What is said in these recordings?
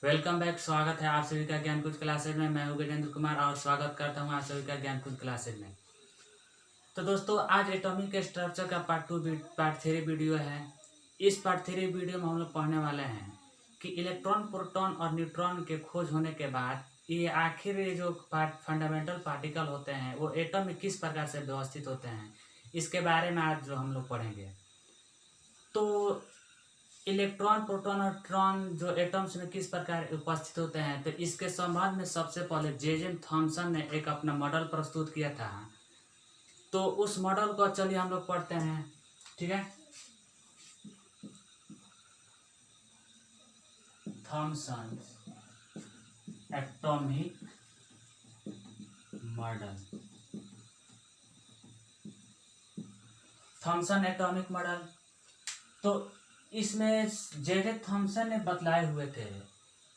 Welcome back. स्वागत है आप सभी का ज्ञान कुंज क्लासेज में। मैं हूं गजेंद्र कुमार और स्वागत करता हूं आप सभी का ज्ञान कुंज क्लासेज में। तो दोस्तों, आज एटॉमिक स्ट्रक्चर का पार्ट 3 वीडियो है। इस पार्ट 3 वीडियो में हम लोग पढ़ने वाले हैं कि इलेक्ट्रॉन, प्रोटॉन और न्यूट्रॉन के खोज होने के बाद ये आखिर ये जो फंडामेंटल पार्टिकल होते हैं वो एटम में किस प्रकार से व्यवस्थित होते हैं, इसके बारे में आज जो हम लोग पढ़ेंगे। तो इलेक्ट्रॉन, प्रोटॉन और न्यूट्रॉन जो एटम्स में किस प्रकार उपस्थित होते हैं, तो इसके संबंध में सबसे पहले जे थॉमसन ने एक अपना मॉडल प्रस्तुत किया था। तो उस मॉडल को चलिए हम लोग पढ़ते हैं, ठीक है। Thomson atomic model, Thomson atomic model. तो इसमें जे थॉमसन ने बतलाए हुए थे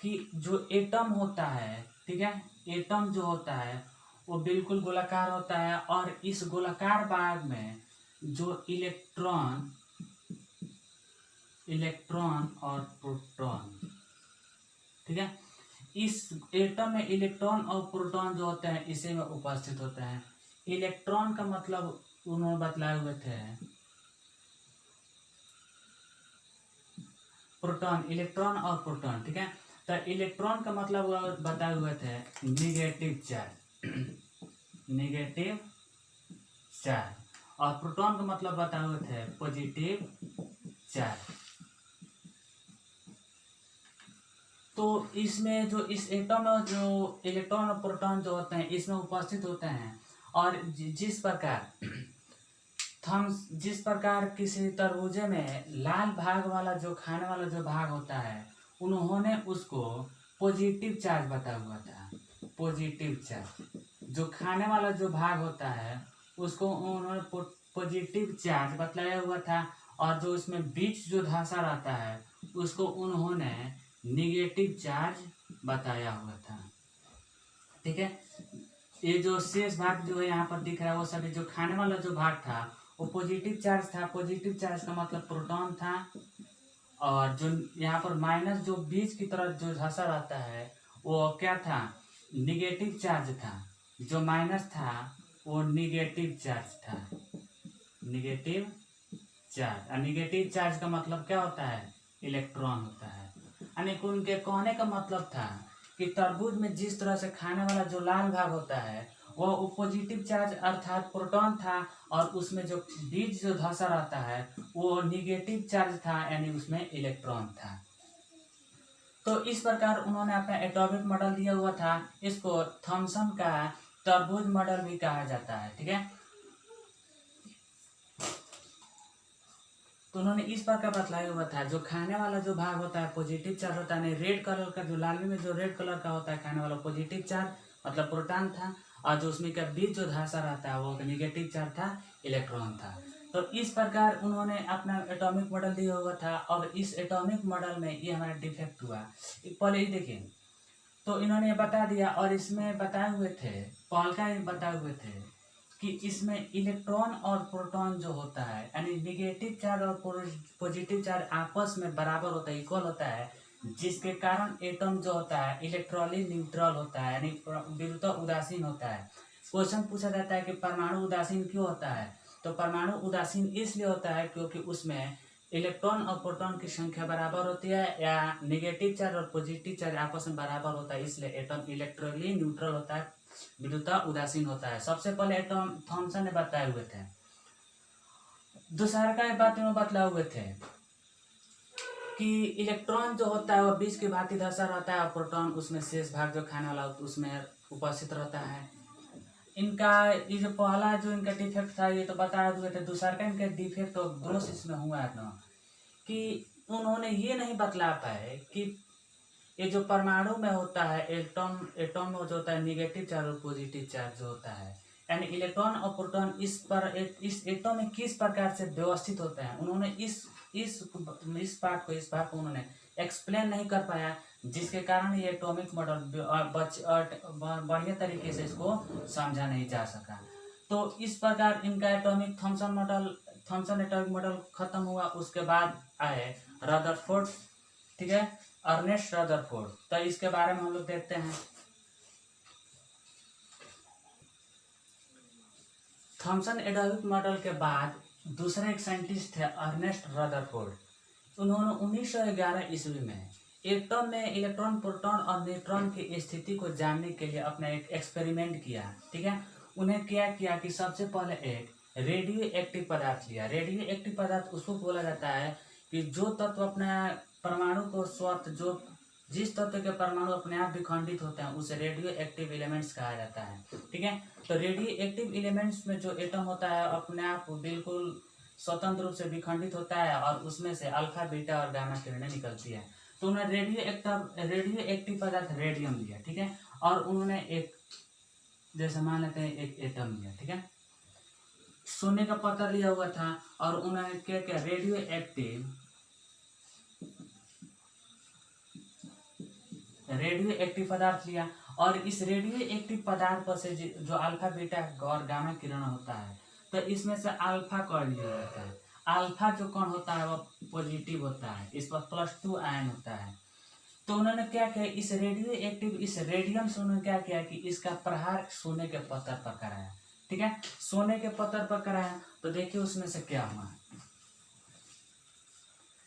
कि जो एटम होता है, ठीक है, एटम जो होता है वो बिल्कुल गोलाकार होता है और इस गोलाकार भाग में जो इलेक्ट्रॉन और प्रोटॉन, ठीक है, इस एटम में इलेक्ट्रॉन और प्रोटॉन जो होते हैं इसी में उपस्थित होते हैं। इलेक्ट्रॉन का मतलब उन्होंने बतलाए हुए थे, प्रोटॉन, इलेक्ट्रॉन और प्रोटॉन, ठीक है। तो इलेक्ट्रॉन का मतलब बताए हुए थे निगेटिव चार्ज, और प्रोटॉन का मतलब बताए हुए थे पॉजिटिव चार्ज। तो इसमें जो इस एटम में जो इलेक्ट्रॉन और प्रोटॉन जो होते हैं इसमें उपस्थित होते हैं। और जिस प्रकार किसी तरबूजे में लाल भाग वाला जो खाने वाला जो भाग होता है, उन्होंने उसको पॉजिटिव चार्ज बताया हुआ था। पॉजिटिव चार्ज जो खाने वाला जो भाग होता है उसको उन्होंने पॉजिटिव चार्ज बतलाया हुआ था, और जो उसमें बीच जो धासा रहता है उसको उन्होंने निगेटिव चार्ज बताया हुआ था, ठीक है। ये जो शेष भाग जो है यहाँ पर दिख रहा है वो सभी जो खाने वाला जो भाग था वो पॉजिटिव चार्ज था। पॉजिटिव चार्ज का मतलब प्रोटॉन था, और जो यहाँ पर माइनस जो बीच की तरफ जो धसा रहता है वो क्या था, निगेटिव चार्ज था। जो माइनस था वो निगेटिव चार्ज था, निगेटिव चार्ज। और निगेटिव चार्ज का मतलब क्या होता है, इलेक्ट्रॉन होता है। यानी कि उनके कहने का मतलब था कि तरबूज में जिस तरह से खाने वाला जो लाल भाग होता है वह पॉजिटिव चार्ज अर्थात प्रोटॉन था, और उसमें जो बीच जो धसा रहता है वो निगेटिव चार्ज था, यानी उसमें इलेक्ट्रॉन था। तो इस प्रकार उन्होंने अपना एटॉमिक मॉडल दिया हुआ था। इसको थॉमसन का तरबूज मॉडल भी कहा जाता है, ठीक है। तो उन्होंने इस प्रकार बतलाया हुआ था जो खाने वाला जो भाग होता है पॉजिटिव चार्ज होता है, रेड कलर का जो लाली में जो रेड कलर का होता है खाने वाला पॉजिटिव चार्ज मतलब प्रोटॉन था, और जो उसमें का बीच जो धासा रहता है वो निगेटिव चार्ज था, इलेक्ट्रॉन था। तो इस प्रकार उन्होंने अपना एटॉमिक मॉडल दिया हुआ था, और इस एटॉमिक मॉडल में ये हमारा डिफेक्ट हुआ। पहले ही देखिए, तो इन्होंने बता दिया, और इसमें बताए हुए थे, पॉलका बताए हुए थे कि इसमें इलेक्ट्रॉन और प्रोटॉन जो होता है यानी निगेटिव चार्ज और पॉजिटिव चार्ज आपस में बराबर होता है, इक्वल होता है, जिसके कारण एटम जो होता है इलेक्ट्रॉनिक न्यूट्रल होता है, यानी विरुद्ध उदासीन होता है। क्वेश्चन पूछा जाता है कि परमाणु उदासीन क्यों होता है, तो परमाणु उदासीन इसलिए होता है क्योंकि उसमें इलेक्ट्रॉन और प्रोटॉन की संख्या बराबर होती है, या निगेटिव चार्ज और पॉजिटिव चार्ज आपस में बराबर होता है, इसलिए एटम इलेक्ट्रॉनिक न्यूट्रल होता है, विद्युत उदासीन होता है। सबसे पहले एटम थॉमसन ने बताए हुए थे। दूसरा का बात में बतलाए हुए थे कि इलेक्ट्रॉन जो होता है वो बीच की भांति धसा रहता है, और प्रोटॉन उसमें शेष भाग जो खाने वाला उसमें उपस्थित रहता है। इनका ये जो पहला जो इनका डिफेक्ट था ये तो बताए हुए थे। दूसरा का इनका डिफेक्ट और दोष इसमें हुआ है ना कि उन्होंने ये नहीं बतला पाए कि ये जो परमाणु में होता है एटम में जो होता है निगेटिव चार्ज और पॉजिटिव चार्ज जो होता है, यानी इलेक्ट्रॉन और प्रोटॉन इस एटम में किस प्रकार से व्यवस्थित होते हैं, उन्होंने इस भाग को उन्होंने एक्सप्लेन नहीं कर पाया, जिसके कारण ये एटॉमिक मॉडल बढ़िया तरीके से इसको समझा नहीं जा सका। तो इस प्रकार इनका एटॉमिक थॉमसन एटॉमिक मॉडल खत्म हुआ। उसके बाद आए रदरफोर्ड, ठीक है, अर्नेस्ट रदरफोर्ड। तो इसके बारे में हम लोग देखते हैं। थॉमसन एडोबिक मॉडल के बाद दूसरे एक साइंटिस्ट थे अर्नेस्ट रदरफोर्ड। उन्होंने 1911 ईस्वी में एटम में इलेक्ट्रॉन, प्रोटॉन और न्यूट्रॉन की स्थिति को जानने के लिए अपना एक एक्सपेरिमेंट किया। ठीक है, उन्हें क्या किया कि सबसे पहले एक रेडियो एक्टिव पदार्थ लिया। रेडियो एक्टिव पदार्थ उसको बोला जाता है कि जो तत्व अपना परमाणु को स्वतः जो जिस तत्व के परमाणु अपने आप विखंडित होते हैं उसे रेडियो एक्टिव एलिमेंट्स कहा जाता है। ठीक है, तो रेडियो एक्टिव एलिमेंट्स में जो एटम होता है अपने आप बिल्कुल स्वतंत्र रूप से विखंडित होता है और उसमें से अल्फा, बीटा और गामा किरणें निकलती है। तो उन्होंने रेडियो एक्टिव पदार्थ रेडियम लिया। ठीक है, और उन्होंने एक जैसे मान लेते हैं एक एटम लिया। ठीक है, सोने का पत्थर लिया हुआ था और उन्होंने क्या क्या रेडियो एक्टिव पदार्थ लिया और इस रेडियो एक्टिव पदार्थ पर से जो अल्फा, बीटा और गामा किरण होता है तो इसमें से अल्फा कण लिया जाता है। अल्फा जो कण होता है वो पॉजिटिव होता है, इस पर +2 आयन होता है। तो उन्होंने क्या किया, इस रेडियो एक्टिव इस रेडियम से उन्होंने क्या किया कि इसका प्रहार सोने के पत्थर पर कराया। ठीक है, सोने के पत्थर पर कराया तो देखिए उसमें से क्या हुआ।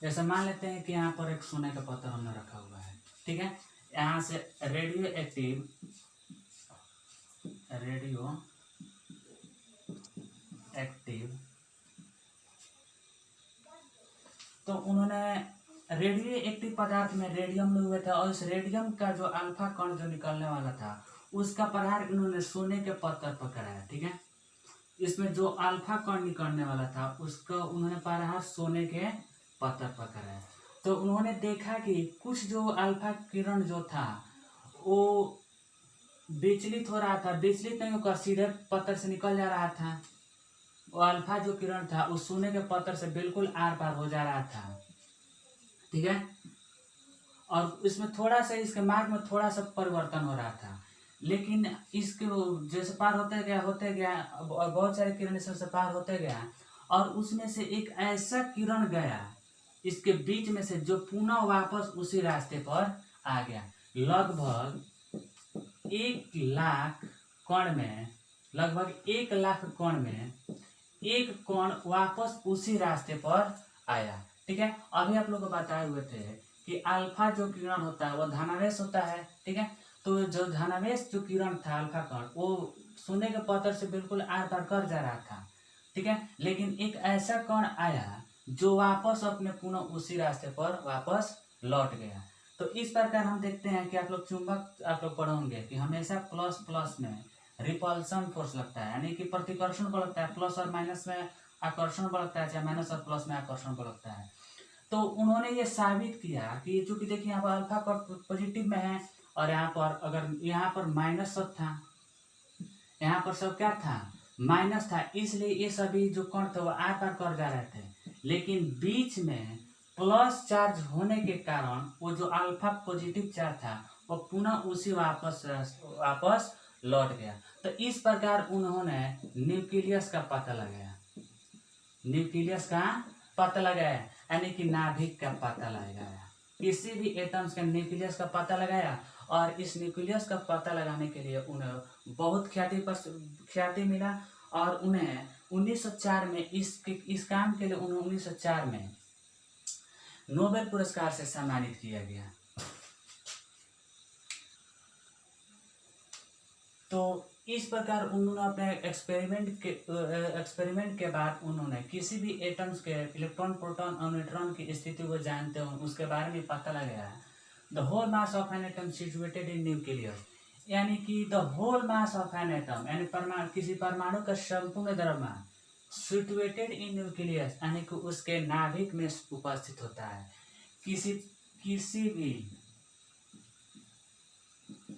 जैसे मान लेते हैं कि यहाँ पर एक सोने का पत्थर हमने रखा हुआ है। ठीक है, यहाँ से रेडियो एक्टिव तो उन्होंने रेडियो एक्टिव पदार्थ में रेडियम लिए हुए थे और इस रेडियम का जो अल्फा कण जो निकलने वाला था उसका प्रहार इन्होंने सोने के पत्थर पर कराया। ठीक है, इसमें जो अल्फा कण निकलने वाला था उसका उन्होंने प्रहार सोने के पत्थर पर कराया। तो उन्होंने देखा कि कुछ जो अल्फा किरण जो था वो विचलित हो रहा था, विचलित नहीं होकर सीधे पत्थर से निकल जा रहा था। वो अल्फा जो किरण था उस सोने के पत्थर से बिल्कुल आर पार हो जा रहा था। ठीक है, और इसमें थोड़ा सा इसके मार्ग में थोड़ा सा परिवर्तन हो रहा था, लेकिन इसके जैसे पार होते गया और बहुत सारे किरण से पार होते गया और उसमें से एक ऐसा किरण गया इसके बीच में से जो पुनः वापस उसी रास्ते पर आ गया। लगभग 1,00,000 कण में एक कण वापस उसी रास्ते पर आया। ठीक है, अभी आप लोग को बताए हुए थे कि अल्फा जो किरण होता है वो धनावेश होता है। ठीक है, तो जो धनावेश जो किरण था अल्फा कण वो सोने के पत्थर से बिल्कुल आर पार कर जा रहा था। ठीक है, लेकिन एक ऐसा कण आया जो वापस अपने पुनः उसी रास्ते पर वापस लौट गया। तो इस प्रकार हम देखते हैं कि आप लोग चुंबक आप लोग पढ़ोगे कि हमेशा प्लस प्लस में रिपल्सन फोर्स लगता है, यानी कि प्रतिकर्षण बल लगता है। प्लस और माइनस में आकर्षण बल लगता है, चाहे माइनस और प्लस में आकर्षण बल लगता है। तो उन्होंने ये साबित किया कि चूंकि देखिए यहाँ पर अल्फा पॉजिटिव में है और यहाँ पर अगर यहाँ पर माइनस सब था, यहाँ पर सब क्या था, माइनस था, इसलिए ये सभी जो कण थे वो आर पार कर जा रहे थे। लेकिन बीच में प्लस चार्ज होने के कारण वो जो अल्फा पॉजिटिव चार्ज था वो पुनः उसी वापस लौट गया। तो इस प्रकार उन्होंने न्यूक्लियस का पता लगाया, यानी कि नाभिक का पता लगाया। किसी भी एटम्स के न्यूक्लियस का पता लगाया और इस न्यूक्लियस का पता लगाने के लिए उन्हें बहुत ख्याति मिला और उन्हें 1904 में इस काम के लिए उन्हें 1904 में नोबेल पुरस्कार से सम्मानित किया गया। तो इस प्रकार उन्होंने अपने एक्सपेरिमेंट के बाद उन्होंने किसी भी एटम्स के इलेक्ट्रॉन, प्रोटॉन और न्यूट्रॉन की स्थिति को जानते हो उसके बारे में पता लगाया। The whole mass of an atom situated in nucleus, यानी कि the whole mass of an atom यानी किसी परमाणु का संपूर्ण द्रव्यमान सिचुएटेड इन न्यूक्लियस यानी कि उसके नाभिक में उपस्थित होता है। किसी भी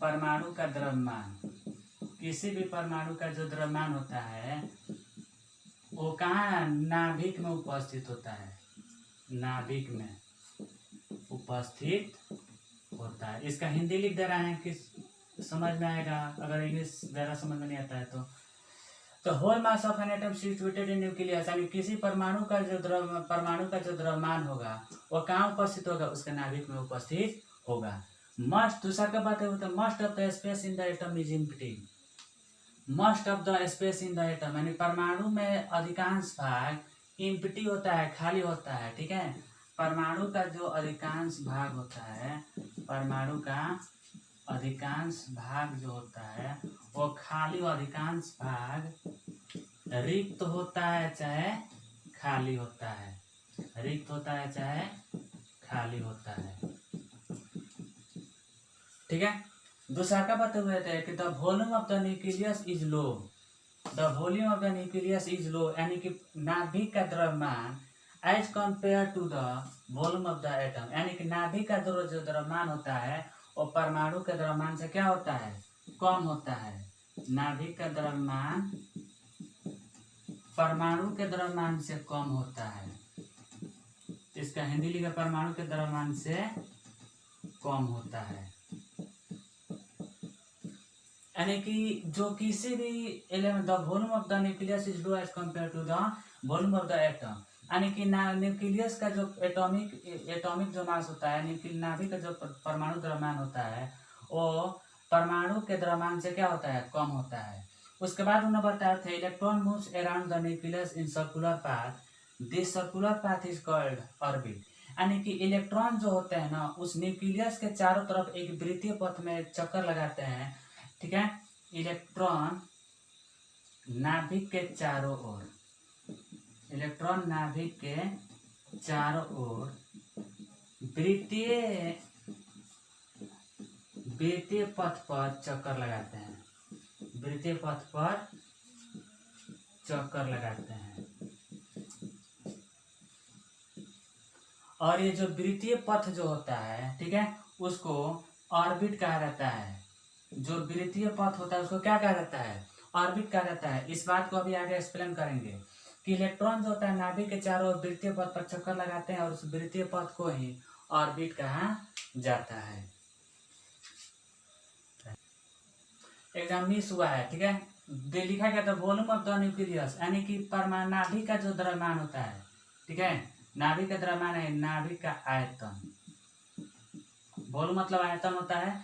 परमाणु का द्रव्यमान, किसी भी परमाणु का जो द्रव्यमान होता है वो कहाँ, नाभिक में उपस्थित होता है, नाभिक में उपस्थित होता है। इसका हिंदी लिख दे रहा है कि समझ में आएगा, अगर इंग्लिश ज़रा समझ में नहीं आता है तो तो whole mass of an atom situated in nucleus, यानी किसी परमाणु का जो द्रव्यमान होगा वो कहाँ उपस्थित होगा, उसके नाभिक में उपस्थित होगा। मस्ट, दूसरा क्या बात है, must of the space in the atom is empty. Must of the space in the atom, यानी परमाणु में अधिकांश भाग एम्प्टी होता है, खाली होता है। ठीक है, परमाणु का जो अधिकांश भाग होता है, परमाणु का अधिकांश भाग जो होता है वो खाली, अधिकांश भाग रिक्त होता है चाहे खाली होता है, रिक्त होता है चाहे खाली होता है। ठीक है, दूसरा का बताए हुए थे कि the volume of the nucleus is low, the volume of the nucleus is low, यानी कि नाभिक का द्रव्यमान as compare to the volume of the atom, यानी कि नाभिक का जो द्रव्यमान होता है वो परमाणु के द्रव्यमान से क्या होता है, कम होता है। नाभिक का द्रव्यमान परमाणु के द्रव्यमान से कम होता है, इसका हिंदी लिखा परमाणु के द्रव्यमान से कम होता है। यानी कि जो किसी भी element, the volume of the nucleus is low as compare to the volume of the atom, यानी कि न्यूक्लियस का जो एटॉमिक जो मास होता है, नाभिक का जो परमाणु द्रव्यमान होता है वो परमाणु के द्रव्यमान से क्या होता है, कम होता है। उसके बाद उन्होंने बताया था electron moves around the nucleus in circular path, this circular path is called orbit, यानी कि इलेक्ट्रॉन जो होते हैं ना उस न्यूक्लियस के चारों तरफ एक वृत्तीय पथ में चक्कर लगाते हैं। ठीक है, इलेक्ट्रॉन नाभिक के चारों ओर, इलेक्ट्रॉन नाभिक के चारों ओर वृत्तीय पथ पर चक्कर लगाते हैं, वृत्तीय पथ पर चक्कर लगाते हैं। और ये जो वृत्तीय पथ जो होता है, ठीक है, उसको ऑर्बिट कहा जाता है। जो वृत्तीय पथ होता है उसको क्या कहा जाता है, ऑर्बिट कहा जाता है। इस बात को अभी आगे एक्सप्लेन करेंगे कि इलेक्ट्रॉन जो होता है नाभिक के चारों ओर वृत्तीय पथ पर चक्कर लगाते हैं और उस वृत्तीय पथ को ही ऑर्बिट कहा जाता है। एग्जाम मिस हुआ है, ठीक है, लिखा गया था वॉल्यूम ऑफ द न्यूक्लियस, यानी कि परमाणु नाभिक का जो द्रव्यमान होता है, ठीक है, नाभिक का द्रव्यमान है नाभिक का आयतन, वॉल्यूम मतलब आयतन होता है,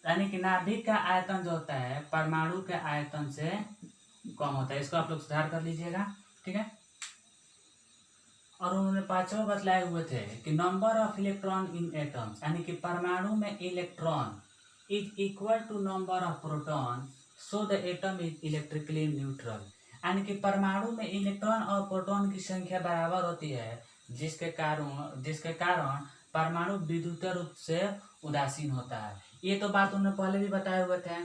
यानी कि नाभिक का आयतन जो होता है परमाणु के आयतन से कम होता है। इसको आप लोग सुधार कर लीजिएगा। ठीक है, और उन्होंने पांचवा बतलाए हुए थे कि number of electron in atoms, यानी कि परमाणु में electron is equal to number of proton, so the atom is electrically neutral, यानी कि परमाणु में इलेक्ट्रॉन और प्रोटॉन की संख्या बराबर होती है, जिसके कारण परमाणु विद्युत रूप से उदासीन होता है। ये तो बात उन्होंने पहले भी बताए हुए थे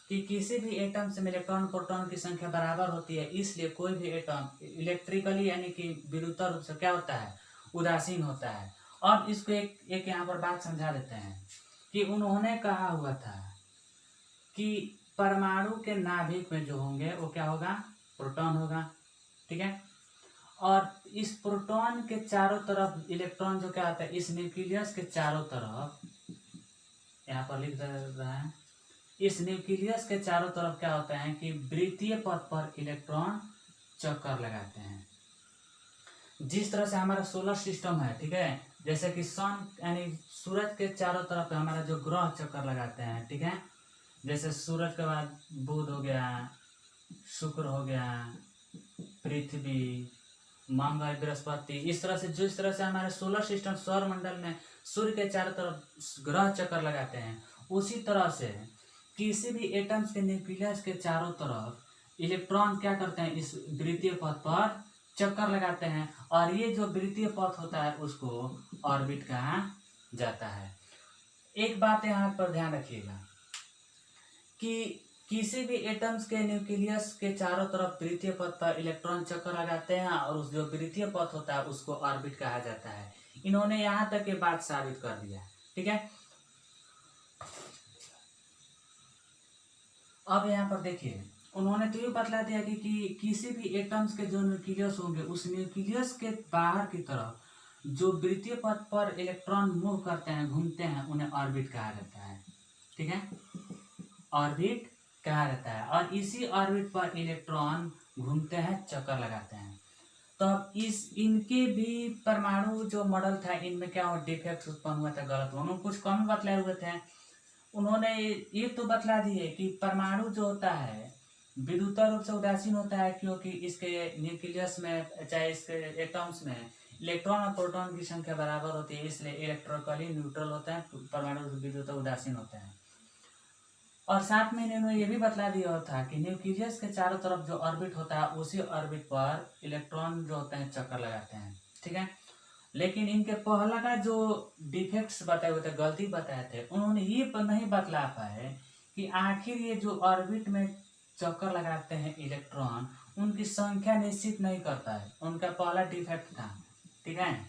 कि किसी भी एटम से इलेक्ट्रॉन प्रोटॉन की संख्या बराबर होती है, इसलिए कोई भी एटम इलेक्ट्रिकली यानी कि विद्युत रूप से क्या होता है, उदासीन होता है। अब इसको एक यहाँ पर बात समझा देते हैं कि उन्होंने कहा हुआ था कि परमाणु के नाभिक में जो होंगे वो क्या होगा, प्रोटॉन होगा। ठीक है, और इस प्रोटॉन के चारों तरफ इलेक्ट्रॉन जो क्या होता है, इस न्यूक्लियस के चारों तरफ, यहाँ पर लिख रहा है, इस न्यूक्लियस के चारों तरफ क्या होता है कि वृत्तीय पथ पर इलेक्ट्रॉन चक्कर लगाते हैं। जिस तरह से हमारा सोलर सिस्टम है, ठीक है, जैसे कि सन यानी सूरज के चारों तरफ हमारा जो ग्रह चक्कर लगाते हैं, ठीक है, जैसे सूरज के बाद बुध हो गया, शुक्र हो गया, पृथ्वी, मंगल, बृहस्पति, इस तरह से जिस तरह से हमारे सोलर सिस्टम सौर मंडल में सूर्य के चारों तरफ ग्रह चक्कर लगाते हैं, उसी तरह से किसी भी एटम्स के न्यूक्लियस के चारों तरफ इलेक्ट्रॉन क्या करते हैं, इस वृत्तीय पथ पर चक्कर लगाते हैं, और ये जो वृत्तीय पथ होता है उसको ऑर्बिट कहा जाता है। एक बात यहाँ पर ध्यान रखिएगा कि किसी भी एटम्स के न्यूक्लियस के चारों तरफ वृत्तीय पथ पर इलेक्ट्रॉन चक्कर लगाते हैं और उस जो वृत्तीय पथ होता है उसको ऑर्बिट कहा जाता है। इन्होंने यहाँ तक ये बात साबित कर दिया। ठीक है, अब यहाँ पर देखिए उन्होंने तो ये बतला दिया कि किसी भी एटम्स के जो न्यूक्लियस होंगे उस न्यूक्लियस के बाहर की तरफ जो वृत्तीय पथ पर इलेक्ट्रॉन मूव करते हैं, घूमते हैं, उन्हें ऑर्बिट कहा जाता है। ठीक है, ऑर्बिट कहा रहता है और इसी ऑर्बिट पर इलेक्ट्रॉन घूमते हैं, चक्कर लगाते हैं। तो अब इनके भी परमाणु जो मॉडल था इनमें क्या हुआ, डिफेक्ट उत्पन्न हुआ था, गलत हुआ। उन्होंने कुछ कम बतलाए हुए थे। उन्होंने ये तो बतला दिए कि परमाणु जो होता है विद्युत रूप से उदासीन होता है, क्योंकि इसके न्यूक्लियस में चाहे इसके एटम्स में इलेक्ट्रॉन और प्रोटॉन की संख्या बराबर होती है, इसलिए इलेक्ट्रिकली न्यूट्रल होता है, परमाणु विद्युत उदासीन होता है। और साथ में इन्होंने ये भी बतला दिया था कि न्यूक्लियस के चारों तरफ जो ऑर्बिट होता है उसी ऑर्बिट पर इलेक्ट्रॉन जो होते हैं चक्कर लगाते हैं, ठीक है। लेकिन इनके पहला का जो डिफेक्ट्स बताए हुए थे, गलती बताए थे, उन्होंने ये नहीं बतला पाए कि आखिर ये जो ऑर्बिट में चक्कर लगाते हैं इलेक्ट्रॉन, उनकी संख्या निश्चित नहीं करता है। उनका पहला डिफेक्ट था, ठीक है।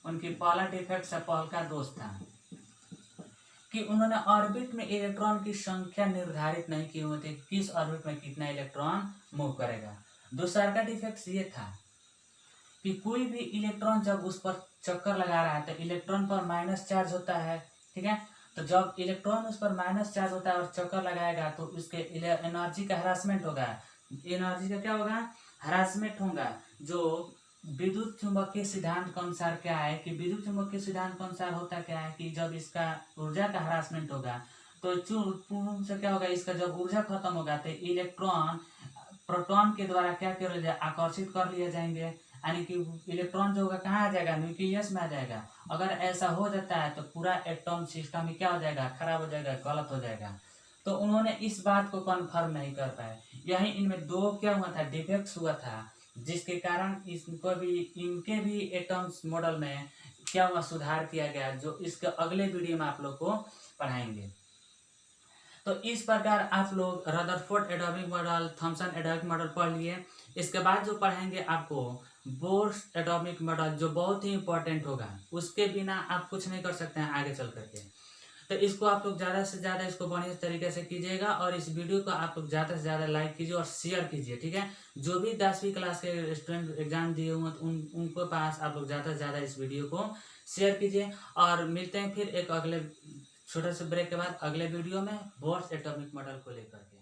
उनकी पहला डिफेक्ट से पहल का दोष था कि उन्होंने ऑर्बिट में इलेक्ट्रॉन की संख्या निर्धारित नहीं की हुई थी, किस ऑर्बिट में कितना इलेक्ट्रॉन मूव करेगा। दूसरा का डिफेक्ट ये था कि कोई भी इलेक्ट्रॉन जब उस पर चक्कर लगा रहा है तो इलेक्ट्रॉन पर माइनस चार्ज होता है, ठीक है। तो जब इलेक्ट्रॉन उस पर माइनस चार्ज होता है और चक्कर लगाएगा तो उसके एनर्जी का हरासमेंट होगा। एनर्जी का क्या होगा, हरासमेंट होगा। जो विद्युत चुंबकीय सिद्धांत के अनुसार क्या है कि विद्युत चुंबकीय सिद्धांत के अनुसार होता क्या है कि जब इसका ऊर्जा का हरासमेंट होगा तो पूर्ण से क्या होगा, इसका जब ऊर्जा खत्म होगा तो इलेक्ट्रॉन प्रोटॉन के द्वारा क्या कर लिया, आकर्षित कर लिए जाएंगे, यानी कि इलेक्ट्रॉन जो होगा कहाँ आ जाएगा, न्यूक्लियस में आ जाएगा। अगर ऐसा हो जाता है तो पूरा एटॉम सिस्टम ही क्या हो जाएगा, खराब हो जाएगा, गलत हो जाएगा। तो उन्होंने इस बात को कन्फर्म नहीं कर पाए। यही इनमें दो क्या हुआ था, डिफेक्ट्स हुआ था, जिसके कारण इनके भी एटम्स मॉडल में क्या हुआ, सुधार किया गया, जो इसके अगले वीडियो में आप लोग को पढ़ाएंगे। तो इस प्रकार आप लोग Rutherford atomic model, Thomson atomic model पढ़ लिए। इसके बाद जो पढ़ेंगे आपको बोर्स एटॉमिक मॉडल, जो बहुत ही इंपॉर्टेंट होगा, उसके बिना आप कुछ नहीं कर सकते हैं आगे चल करके। तो इसको आप लोग ज़्यादा से ज़्यादा इसको बढ़िया तरीके से कीजिएगा और इस वीडियो को आप लोग ज़्यादा से ज़्यादा लाइक कीजिए और शेयर कीजिए, ठीक है। जो भी 10वीं क्लास के स्टूडेंट एग्जाम दिए हुए तो उनको पास आप लोग ज़्यादा से ज़्यादा इस वीडियो को शेयर कीजिए। और मिलते हैं फिर एक अगले छोटे से ब्रेक के बाद अगले वीडियो में बोर्स एटॉमिक मॉडल को लेकर के।